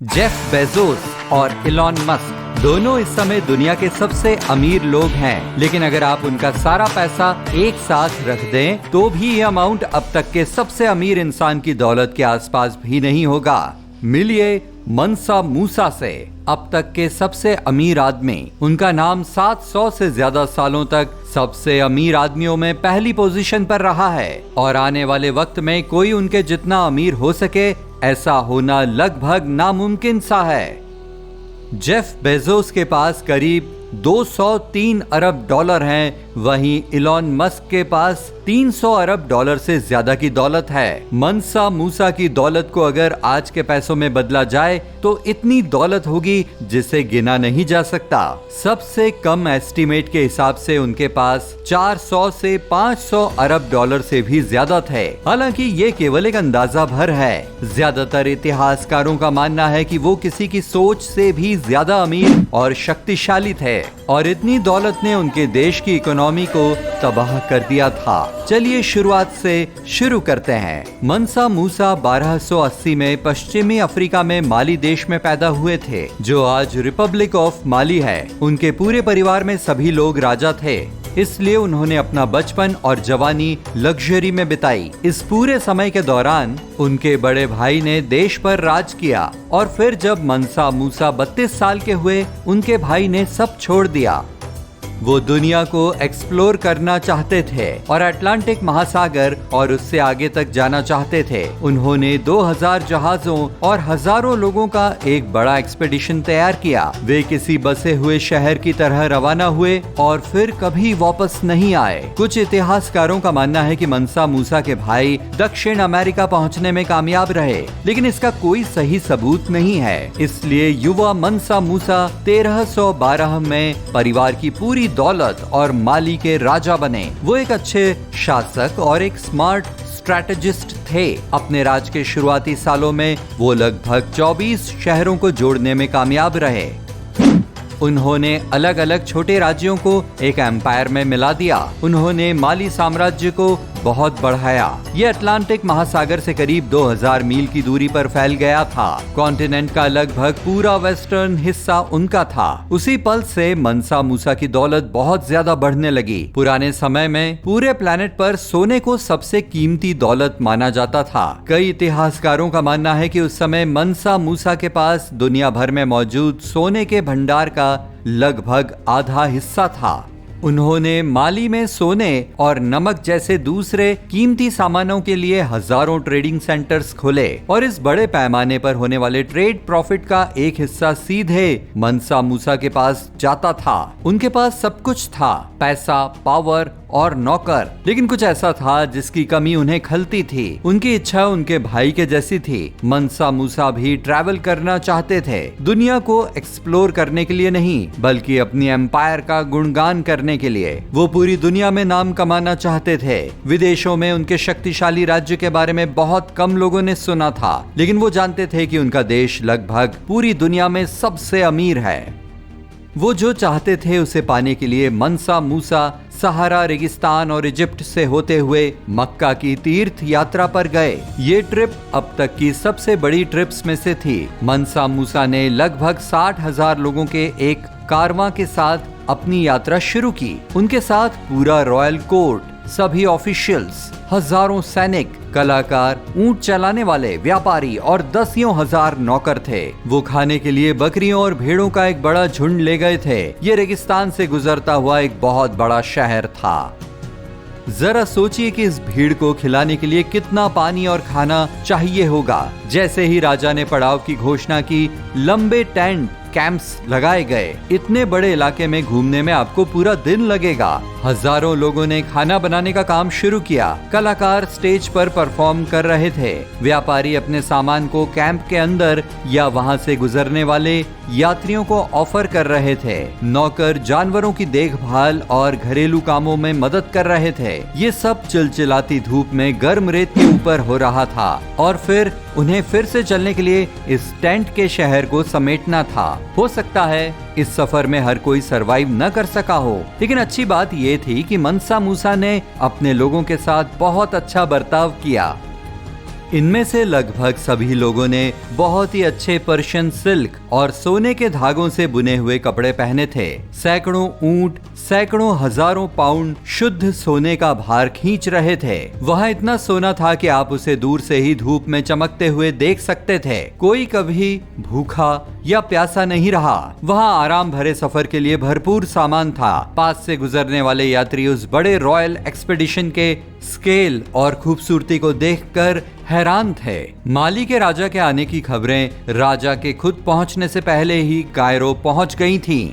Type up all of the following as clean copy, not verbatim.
Jeff Bezos और Elon Musk दोनों इस समय दुनिया के सबसे अमीर लोग हैं, लेकिन अगर आप उनका सारा पैसा एक साथ रख दें तो भी ये अमाउंट अब तक के सबसे अमीर इंसान की दौलत के आसपास भी नहीं होगा। मिलिए मनसा मूसा से, अब तक के सबसे अमीर आदमी। उनका नाम 700 से ज्यादा सालों तक सबसे अमीर आदमियों में पहली पोजीशन पर रहा है और आने वाले वक्त में कोई उनके जितना अमीर हो सके ऐसा होना लगभग नामुमकिन सा है। जेफ बेजोस के पास करीब 203 अरब डॉलर हैं, वहीं इलॉन मस्क के पास 300 अरब डॉलर से ज्यादा की दौलत है। मनसा मूसा की दौलत को अगर आज के पैसों में बदला जाए तो इतनी दौलत होगी जिसे गिना नहीं जा सकता। सबसे कम एस्टीमेट के हिसाब से उनके पास 400 से 500 अरब डॉलर से भी ज्यादा थे। हालांकि ये केवल एक अंदाजा भर है। ज्यादातर इतिहासकारों का मानना है कि वो किसी की सोच से भी ज्यादा अमीर और शक्तिशाली थे और इतनी दौलत ने उनके देश की इकोनॉमी को तबाह कर दिया था। चलिए शुरुआत से शुरू करते हैं। मनसा मूसा 1280 में पश्चिमी अफ्रीका में माली देश में पैदा हुए थे, जो आज रिपब्लिक ऑफ माली है। उनके पूरे परिवार में सभी लोग राजा थे, इसलिए उन्होंने अपना बचपन और जवानी लग्जरी में बिताई। इस पूरे समय के दौरान उनके बड़े भाई ने देश पर राज किया और फिर जब मनसा मूसा 32 साल के हुए, उनके भाई ने सब छोड़ दिया। वो दुनिया को एक्सप्लोर करना चाहते थे और अटलांटिक महासागर और उससे आगे तक जाना चाहते थे। उन्होंने 2000 जहाजों और हजारों लोगों का एक बड़ा एक्सपेडिशन तैयार किया। वे किसी बसे हुए शहर की तरह रवाना हुए और फिर कभी वापस नहीं आए। कुछ इतिहासकारों का मानना है कि मनसा मूसा के भाई दक्षिण अमेरिका पहुंचने में कामयाब रहे, लेकिन इसका कोई सही सबूत नहीं है। इसलिए युवा मनसा मूसा 1312 में परिवार की पूरी दौलत और माली के राजा बने। वो एक अच्छे शासक और एक स्मार्ट स्ट्रैटेजिस्ट थे। अपने राज के शुरुआती सालों में वो लगभग 24 शहरों को जोड़ने में कामयाब रहे। उन्होंने अलग अलग छोटे राज्यों को एक एम्पायर में मिला दिया। उन्होंने माली साम्राज्य को बहुत बढ़ाया। ये अटलांटिक महासागर से करीब 2000 मील की दूरी पर फैल गया था। कॉन्टिनेंट का लगभग पूरा वेस्टर्न हिस्सा उनका था। उसी पल से मनसा मूसा की दौलत बहुत ज्यादा बढ़ने लगी। पुराने समय में पूरे प्लेनेट पर सोने को सबसे कीमती दौलत माना जाता था। कई इतिहासकारों का मानना है कि उस समय मनसा मूसा के पास दुनिया भर में मौजूद सोने के भंडार का लगभग आधा हिस्सा था। उन्होंने माली में सोने और नमक जैसे दूसरे कीमती सामानों के लिए हजारों ट्रेडिंग सेंटर्स खोले और इस बड़े पैमाने पर होने वाले ट्रेड प्रॉफिट का एक हिस्सा सीधे मनसा मूसा के पास जाता था। उनके पास सब कुछ था, पैसा, पावर और नौकर, लेकिन कुछ ऐसा था जिसकी कमी उन्हें खलती थी। उनकी इच्छा उनके भाई के जैसी थी। मनसा मूसा भी ट्रैवल करना चाहते थे, दुनिया को एक्सप्लोर करने के लिए नहीं, बल्कि अपनी एम्पायर का गुणगान करने के लिए। वो पूरी दुनिया में नाम कमाना चाहते थे। विदेशों में उनके शक्तिशाली राज्य के बारे में बहुत कम लोगों ने सुना था, लेकिन वो जानते थे कि उनका देश लगभग पूरी दुनिया में सबसे अमीर है। वो जो चाहते थे उसे पाने के लिए मनसा मूसा सहारा रेगिस्तान और इजिप्ट से होते हुए मक्का की तीर्थ यात्रा पर गए। ये ट्रिप अब तक की सबसे बड़ी ट्रिप्स में से थी। मनसा मूसा ने लगभग 60,000 लोगों के एक कारवां के साथ अपनी यात्रा शुरू की। उनके साथ पूरा रॉयल कोर्ट, सभी ऑफिशियल्स, हजारों सैनिक, कलाकार, ऊंट चलाने वाले, व्यापारी और दसियों हजार नौकर थे। वो खाने के लिए बकरियों और भेड़ों का एक बड़ा झुंड ले गए थे। ये रेगिस्तान से गुजरता हुआ एक बहुत बड़ा शहर था। जरा सोचिए कि इस भीड़ को खिलाने के लिए कितना पानी और खाना चाहिए होगा। जैसे ही राजा ने पड़ाव की घोषणा की, लंबे टेंट कैंप्स लगाए गए। इतने बड़े इलाके में घूमने में आपको पूरा दिन लगेगा। हजारों लोगों ने खाना बनाने का काम शुरू किया। कलाकार स्टेज पर परफॉर्म कर रहे थे। व्यापारी अपने सामान को कैंप के अंदर या वहां से गुजरने वाले यात्रियों को ऑफर कर रहे थे। नौकर जानवरों की देखभाल और घरेलू कामों में मदद कर रहे थे। ये सब चिलचिलाती धूप में गर्म रेत के ऊपर हो रहा था और फिर उन्हें फिर से चलने के लिए इस टेंट के शहर को समेटना था। हो सकता है इस सफर में हर कोई सरवाइव न कर सका हो, लेकिन अच्छी बात ये थी कि मनसा मूसा ने अपने लोगों के साथ बहुत अच्छा बर्ताव किया। इनमें से लगभग सभी लोगों ने बहुत ही अच्छे पर्शियन सिल्क और सोने के धागों से बुने हुए कपड़े पहने थे। सैकड़ों ऊंट सैकड़ों हजारों पाउंड शुद्ध सोने का भार खींच रहे थे। वहाँ इतना सोना था कि आप उसे दूर से ही धूप में चमकते हुए देख सकते थे। कोई कभी भूखा या प्यासा नहीं रहा। वहाँ आराम भरे सफर के लिए भरपूर सामान था। पास से गुजरने वाले यात्री उस बड़े रॉयल एक्सपेडिशन के स्केल और खूबसूरती को देखकर हैरान थे। माली के राजा के आने की खबरें राजा के खुद पहुंचने से पहले ही कायरो पहुंच गई थीं।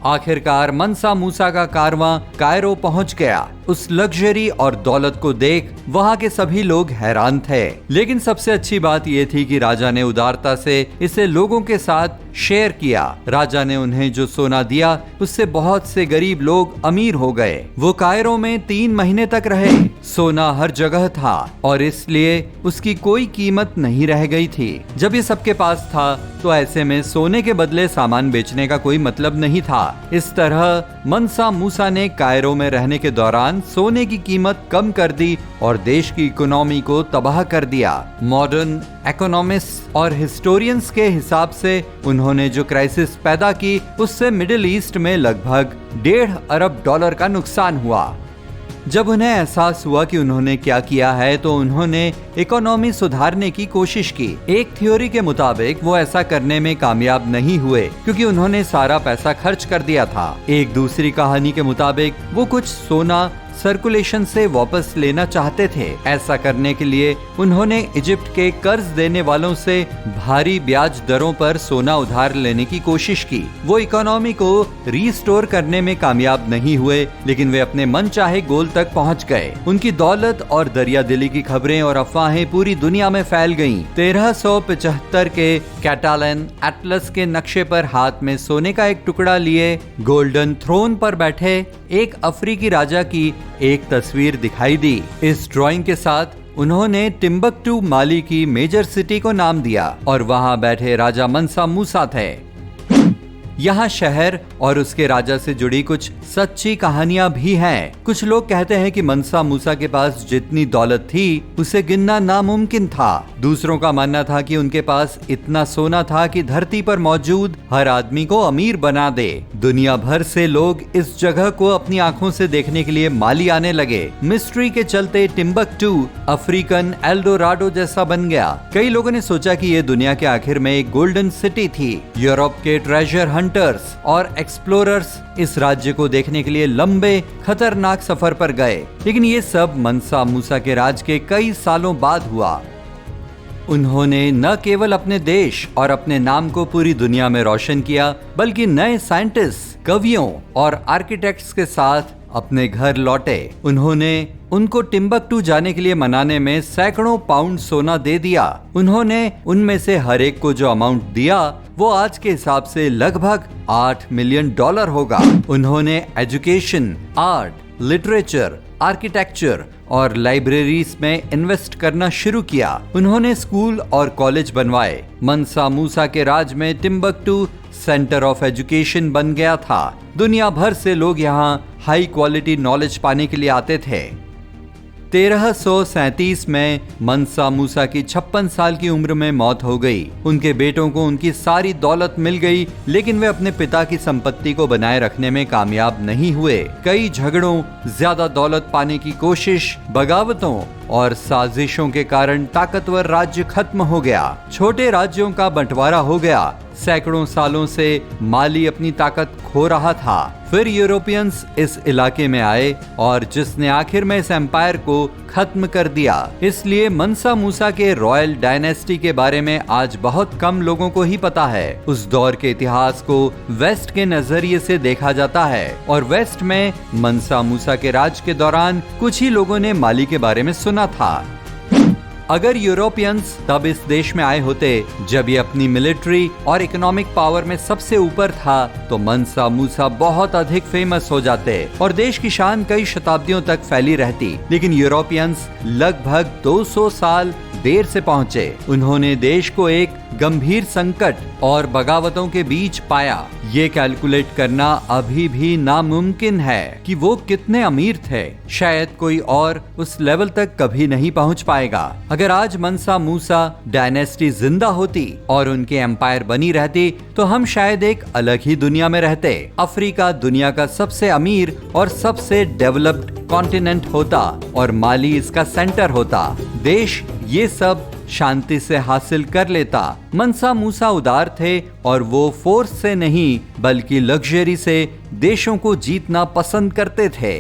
आखिरकार मनसा मूसा का कारवां कायरो पहुंच गया। उस लग्जरी और दौलत को देख वहां के सभी लोग हैरान थे। लेकिन सबसे अच्छी बात यह थी कि राजा ने उदारता से इसे लोगों के साथ शेयर किया। राजा ने उन्हें जो सोना दिया उससे बहुत से गरीब लोग अमीर हो गए। वो कायरो में 3 महीने तक रहे। सोना हर जगह था और इसलिए उसकी कोई कीमत नहीं रह गई थी। जब ये सबके पास था तो ऐसे में सोने के बदले सामान बेचने का कोई मतलब नहीं था। इस तरह मनसा मूसा ने कायरो में रहने के दौरान सोने की कीमत कम कर दी और देश की इकोनॉमी को तबाह कर दिया। मॉडर्न इकोनॉमिस्ट और हिस्टोरियंस के हिसाब से उन्होंने जो क्राइसिस पैदा की उससे मिडिल ईस्ट में लगभग $1.5 अरब का नुकसान हुआ। जब उन्हें एहसास हुआ कि उन्होंने क्या किया है तो उन्होंने इकोनॉमी सुधारने की कोशिश की। एक थ्योरी के मुताबिक वो ऐसा करने में कामयाब नहीं हुए क्योंकि उन्होंने सारा पैसा खर्च कर दिया था। एक दूसरी कहानी के मुताबिक वो कुछ सोना सर्कुलेशन से वापस लेना चाहते थे। ऐसा करने के लिए उन्होंने इजिप्ट के कर्ज देने वालों से भारी ब्याज दरों पर सोना उधार लेने की कोशिश की। वो इकोनॉमी को रीस्टोर करने में कामयाब नहीं हुए, लेकिन वे अपने मनचाहे गोल तक पहुंच गए। उनकी दौलत और दरियादिली की खबरें और अफवाहें पूरी दुनिया में फैल गईं। 1375 के कैटालन एटलस के नक्शे पर हाथ में सोने का एक टुकड़ा लिए गोल्डन थ्रोन पर बैठे एक अफ्रीकी राजा की एक तस्वीर दिखाई दी। इस ड्राइंग के साथ उन्होंने टिम्बकटू माली की मेजर सिटी को नाम दिया और वहां बैठे राजा मनसा मूसा थे। यहाँ शहर और उसके राजा से जुड़ी कुछ सच्ची कहानियां भी हैं। कुछ लोग कहते हैं कि मनसा मूसा के पास जितनी दौलत थी उसे गिनना नामुमकिन था। दूसरों का मानना था कि उनके पास इतना सोना था कि धरती पर मौजूद हर आदमी को अमीर बना दे। दुनिया भर से लोग इस जगह को अपनी आंखों से देखने के लिए माली आने लगे। मिस्ट्री के चलते टिम्बकटू अफ्रीकन एल्डोराडो जैसा बन गया। कई लोगों ने सोचा कि ये दुनिया के आखिर में एक गोल्डन सिटी थी। यूरोप के ट्रेजर हंटर्स और एक्सप्लोरर्स इस राज्य को देखने के लिए लंबे खतरनाक सफर पर गए, लेकिन ये सब मनसा मूसा के राज के कई सालों बाद हुआ। उन्होंने न केवल अपने देश और अपने नाम को पूरी दुनिया में रोशन किया, बल्कि नए साइंटिस्ट, कवियों और आर्किटेक्ट्स के साथ अपने घर लौटे। उन्होंने उनको टिम्बकटू जाने के लिए मनाने में सैकड़ों पाउंड सोना दे दिया। उन्होंने उनमें से हर एक को जो अमाउंट दिया वो आज के हिसाब से लगभग $8 मिलियन होगा। उन्होंने एजुकेशन, आर्ट, लिटरेचर, आर्किटेक्चर और लाइब्रेरीज में इन्वेस्ट करना शुरू किया। उन्होंने स्कूल और कॉलेज बनवाए। मनसा मूसा के राज में टिम्बकटू सेंटर ऑफ एजुकेशन बन गया था। दुनिया भर से लोग यहाँ हाई क्वालिटी नॉलेज पाने के लिए आते थे। 1337 में मनसा मूसा की 56 साल की उम्र में मौत हो गई। उनके बेटों को उनकी सारी दौलत मिल गई, लेकिन वे अपने पिता की संपत्ति को बनाए रखने में कामयाब नहीं हुए। कई झगड़ों, ज्यादा दौलत पाने की कोशिश, बगावतों और साजिशों के कारण ताकतवर राज्य खत्म हो गया। छोटे राज्यों का बंटवारा हो गया। सैकड़ों सालों से माली अपनी ताकत खो रहा था। फिर यूरोपियंस इस इलाके में आए और जिसने आखिर में इस एम्पायर को खत्म कर दिया। इसलिए मनसा मूसा के रॉयल डायनेस्टी के बारे में आज बहुत कम लोगों को ही पता है। उस दौर के इतिहास को वेस्ट के नजरिए से देखा जाता है और वेस्ट में मनसा मूसा के राज के दौरान कुछ ही लोगों ने माली के बारे में सुना था। अगर यूरोपियंस तब इस देश में आए होते जब ये अपनी मिलिट्री और इकोनॉमिक पावर में सबसे ऊपर था, तो मनसा मूसा बहुत अधिक फेमस हो जाते और देश की शान कई शताब्दियों तक फैली रहती। लेकिन यूरोपियंस लगभग 200 साल देर से पहुंचे। उन्होंने देश को एक गंभीर संकट और बगावतों के बीच पाया। ये कैलकुलेट करना अभी भी नामुमकिन है कि वो कितने अमीर थे। शायद कोई और उस लेवल तक कभी नहीं पहुंच पाएगा। अगर आज मनसा मूसा डायनेस्टी जिंदा होती और उनके एम्पायर बनी रहती तो हम शायद एक अलग ही दुनिया में रहते। अफ्रीका दुनिया का सबसे अमीर और सबसे डेवलप्ड कॉन्टिनेंट होता और माली इसका सेंटर होता। देश ये सब शांति से हासिल कर लेता। मनसा मूसा उदार थे और वो फोर्स से नहीं बल्कि लग्जरी से देशों को जीतना पसंद करते थे।